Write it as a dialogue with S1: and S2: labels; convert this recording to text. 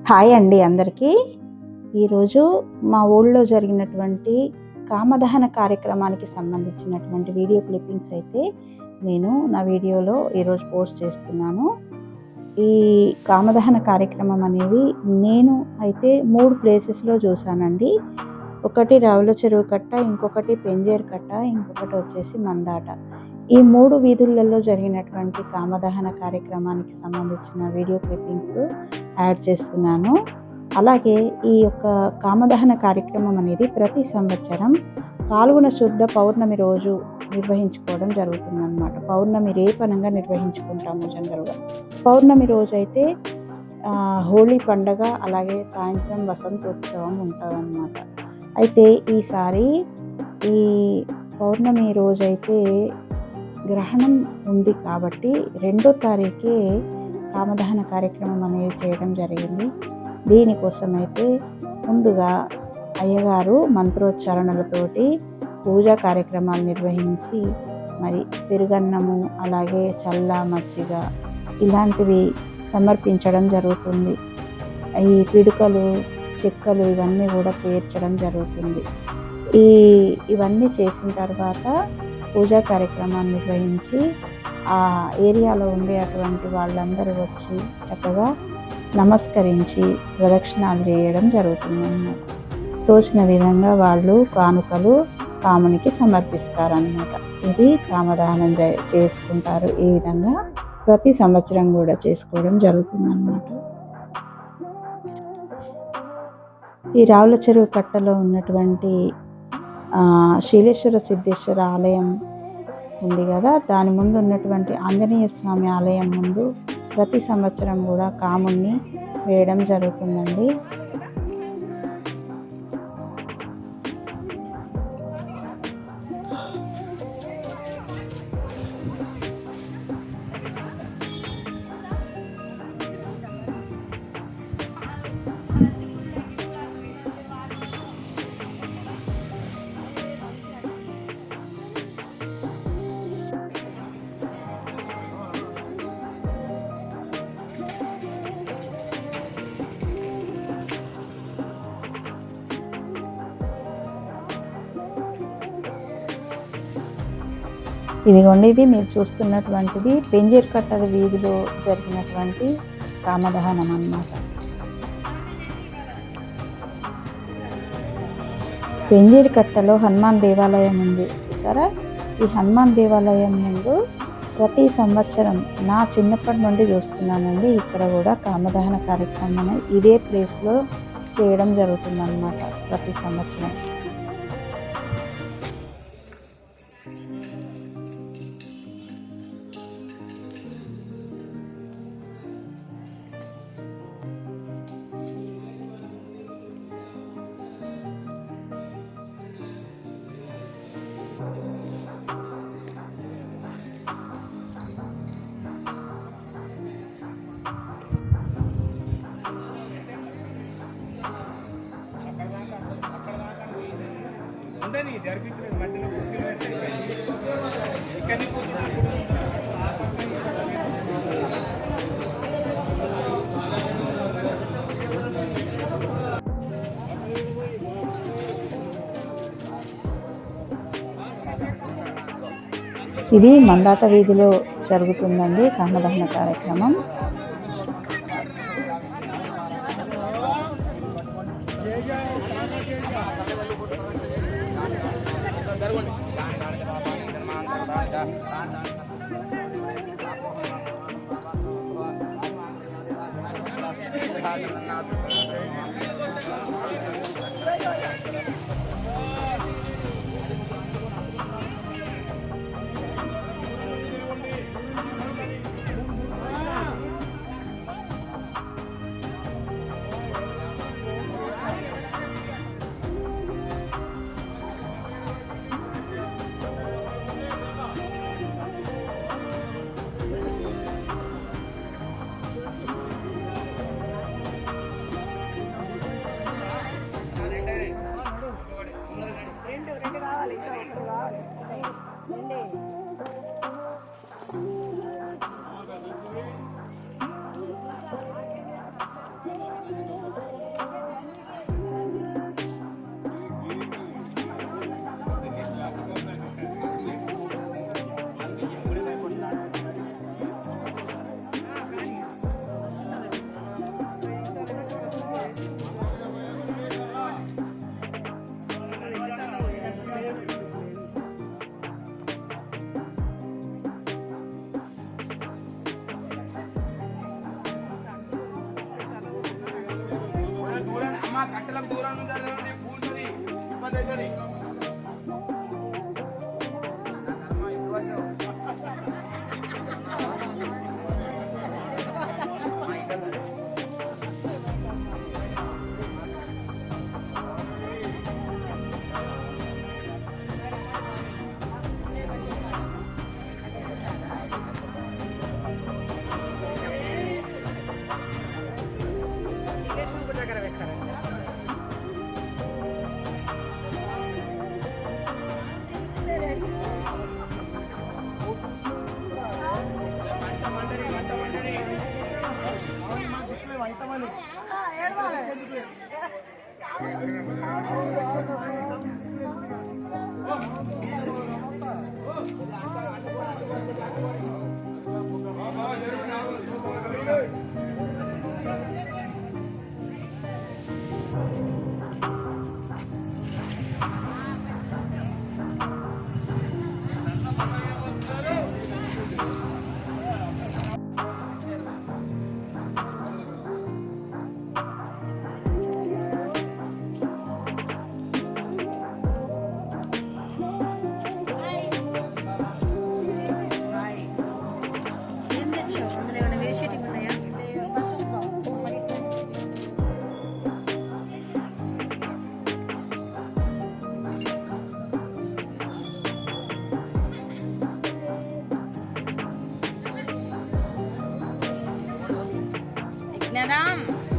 S1: Hi అండి అందరికీ. ఈరోజు మా ఊళ్ళో జరిగినటువంటి కామదహన కార్యక్రమానికి సంబంధించినటువంటి వీడియో క్లిప్పింగ్స్ అయితే నేను నా వీడియోలో ఈరోజు పోస్ట్ చేస్తున్నాను. ఈ కామదహన కార్యక్రమం అనేది నేను అయితే 3 ప్లేసెస్లో చూశానండి. ఒకటి రావుల చెరువు కట్ట, ఇంకొకటి పెంజేరు కట్ట, ఇంకొకటి వచ్చేసి మందాట. ఈ 3 వీధులలో జరిగినటువంటి కామదహన కార్యక్రమానికి సంబంధించిన వీడియో క్లిప్పింగ్స్ యాడ్ చేస్తున్నాను. అలాగే ఈ యొక్క కామదహన కార్యక్రమం అనేది ప్రతి సంవత్సరం పాల్గొన శుద్ధ పౌర్ణమి రోజు నిర్వహించుకోవడం జరుగుతుందన్నమాట. పౌర్ణమి రేపనంగా నిర్వహించుకుంటాము జనరల్గా. పౌర్ణమి రోజు అయితే హోలీ పండగ, అలాగే సాయంత్రం వసంతోత్సవం ఉంటుందన్నమాట. అయితే ఈసారి ఈ పౌర్ణమి రోజైతే గ్రహణం ఉంది కాబట్టి 2వ తారీఖే కామదహన కార్యక్రమం అనేది చేయడం జరిగింది. దీనికోసం అయితే ముందుగా అయ్యగారు మంత్రోచ్చారణలతోటి పూజా కార్యక్రమాలు నిర్వహించి మరి పెరుగన్నము, అలాగే చల్ల మజ్జిగ ఇలాంటివి సమర్పించడం జరుగుతుంది. ఈ పిడుకలు, చెక్కలు ఇవన్నీ కూడా పేర్చడం జరుగుతుంది. ఇవన్నీ చేసిన తర్వాత పూజా కార్యక్రమాన్ని నిర్వహించి ఆ ఏరియాలో ఉండే అటువంటి వాళ్ళందరూ వచ్చి చక్కగా నమస్కరించి ప్రదక్షిణాలు చేయడం జరుగుతుందన్నమాట. తోచిన విధంగా వాళ్ళు కానుకలు కామునికి సమర్పిస్తారన్నమాట. ఇది కామదహనం చేసుకుంటారు. ఈ విధంగా ప్రతి సంవత్సరం కూడా చేసుకోవడం జరుగుతుందన్నమాట. ఈ రావుల చెరువు కట్టలో ఉన్నటువంటి శీలేశ్వర సిద్ధేశ్వర ఆలయం ఉంది కదా, దాని ముందు ఉన్నటువంటి ఆంజనేయ స్వామి ఆలయం ముందు ప్రతి సంవత్సరం కూడా కాముణ్ణి వేయడం జరుగుతుందండి. ఇదిగోండి, ఇది మీరు చూస్తున్నటువంటిది పెంజేరు కట్టల వీధిలో జరిగినటువంటి కామదహనం అన్నమాట. పెంజేరు కట్టలో హనుమాన్ దేవాలయం ఉంది చూసారా. ఈ హనుమాన్ దేవాలయం ముందు ప్రతి సంవత్సరం నా చిన్నప్పటి నుండి చూస్తున్నానండి. ఇక్కడ కూడా కామదహన కార్యక్రమం ఇదే ప్లేస్లో చేయడం జరుగుతుందన్నమాట ప్రతి సంవత్సరం. ఇది మందాత వీధిలో జరుగుతుందండి కామదహన కార్యక్రమం.
S2: కట్టెలకు దూరం నుంచి పూర్తి ఇబ్బంది అవుతుంది.
S1: Nadam.